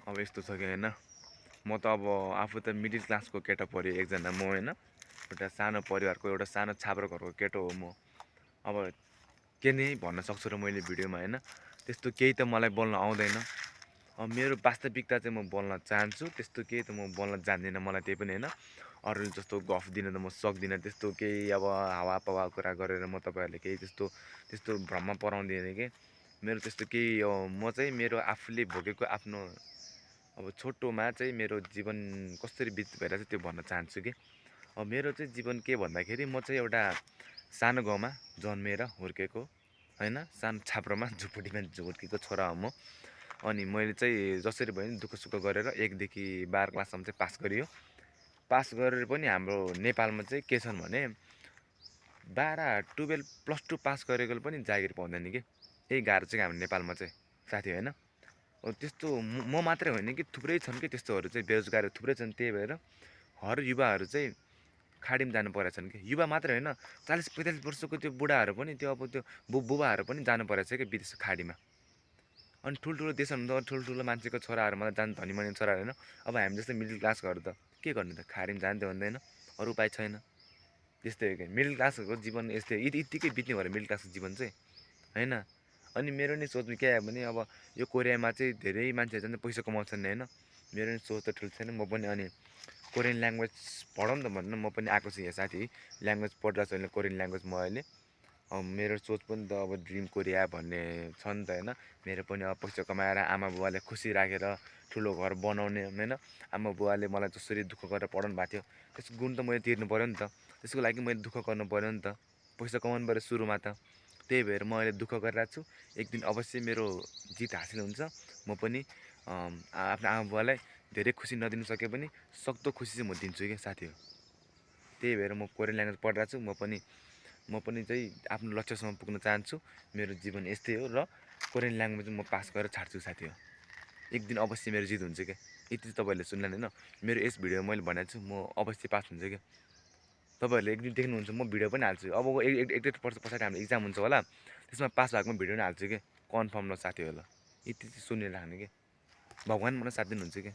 अब यस्तो छ कि होइन, म त अब आफू त मिडल क्लासको केटा पऱ्यो एकजना म होइन, एउटा सानो परिवारको एउटा सानो छाप्रो घरको केटो हो म। अब के नै भन्न सक्छु र मैले भिडियोमा होइन, त्यस्तो केही त मलाई बोल्न आउँदैन। अब मेरो वास्तविकता चाहिँ म बोल्न चाहन्छु, त्यस्तो केही त म बोल्न जान्दिनँ, मलाई त्यही पनि होइन। अरूले जस्तो गफ दिन त म सक्दिनँ, त्यस्तो केही अब हावापावा कुरा गरेर म तपाईँहरूले केही त्यस्तो भ्रममा पराउँदिनँ कि। मेरो त्यस्तो केही म चाहिँ मेरो आफूले भोगेको आफ्नो अब छोटोमा चाहिँ मेरो जीवन कसरी बित भइरहेको छ त्यो भन्न चाहन्छु कि। अब मेरो चाहिँ जीवन के भन्दाखेरि म चाहिँ एउटा सानो गाउँमा जन्मेर हुर्केको होइन, सानो छाप्रोमा झुपडीमा हुर्केको छोरा हो म। अनि मैले चाहिँ जसरी भयो नि दुःख सुख गरेर 1 देखि 12 क्लाससम्म चाहिँ पास गरियो। पास गरेर पनि हाम्रो नेपालमा चाहिँ के छन् भने 12 प्लस 2 पास गरेकोले पनि जागिर पाउँदैन कि। यही गाह्रो चाहिँ हाम्रो नेपालमा चाहिँ साथी होइन। त्यस्तो म मात्रै होइन कि थुप्रै छन् कि त्यस्तोहरू चाहिँ, बेरोजगारहरू थुप्रै छन्। त्यही भएर हर युवाहरू चाहिँ खाडीमा जानु परेको छन् कि। युवा मात्रै होइन, 40-45 वर्षको त्यो बुढाहरू पनि त्यो अब त्यो बुबाहरू पनि जानु परेको छ कि विदेश खाडीमा। अनि ठुल्ठुलो देशहरूमा त ठुल्ठुलो मान्छेको छोराहरू मतलब जान धनी मनी छोराहरू होइन। अब हामी जस्तै मिडल क्लासकोहरू त के गर्नु त, खाडीमा जानु त हुँदैन, अरू उपाय छैन। त्यस्तै हो कि मिडल क्लासहरूको जीवन यस्तै यतिकै बित्ने भएर मिडल क्लासको जीवन चाहिँ होइन। अनि मेरो नि सोच के आयो भने अब यो कोरियामा चाहिँ धेरै मान्छेहरू जान्छ पैसा कमाउँछन् होइन। मेरो नि सोच त ठुलो छैन, म पनि अनि कोरियन ल्याङ्ग्वेज पढौँ त भनेर म पनि आएको छु यहाँ साथी। ल्याङ्ग्वेज पढिरहेको छु अहिले कोरियन ल्याङ्ग्वेज म अहिले। मेरो सोच पनि त अब ड्रिम कोरिया भन्ने छ नि त होइन। मेरो पनि अब पैसा कमाएर आमा बुबालाई खुसी राखेर ठुलो घर बनाउने होइन। आमा बुबाले मलाई जसरी दुःख गरेर पढाउनु भएको थियो त्यसको गुण त मैले तिर्नु पऱ्यो नि त। त्यसको लागि मैले दुःख गर्नु पऱ्यो नि त, पैसा कमाउनु पऱ्यो सुरुमा त। त्यही भएर म अहिले दुःख गरिरहेको छु। एक दिन अवश्य मेरो जित हासिल हुन्छ। म पनि आफ्नो आमा बुबालाई धेरै खुसी नदिनु सके पनि सक्दो खुसी चाहिँ म दिन्छु क्या साथी हो। त्यही भएर म कोरियन ल्याङ्ग्वेज पढिरहेको छु। म पनि चाहिँ आफ्नो लक्ष्यसम्म पुग्न चाहन्छु। मेरो जीवन यस्तै हो र कोरियन ल्याङ्ग्वेज म पास गरेर छाड्छु साथी हो। एक दिन अवश्य मेरो जित हुन्छ क्या। यति चाहिँ तपाईँहरूले सुन्दैन होइन, मेरो यस भिडियोमा मैले भनेको छु म अवश्य पास हुन्छ क्या। तपाईँहरूले एक दिन देख्नुहुन्छ, म भिडियो पनि हाल्छु। अब 1-1 वर्ष पछाडि हाम्रो इक्जाम हुन्छ होला, त्यसमा पास भएको भिडियो पनि हाल्छु क्या, कन्फर्म ल साथी होला। यति चाहिँ सुनेर राख्ने क्या, भगवान् मलाई साथ दिनुहुन्छ क्या।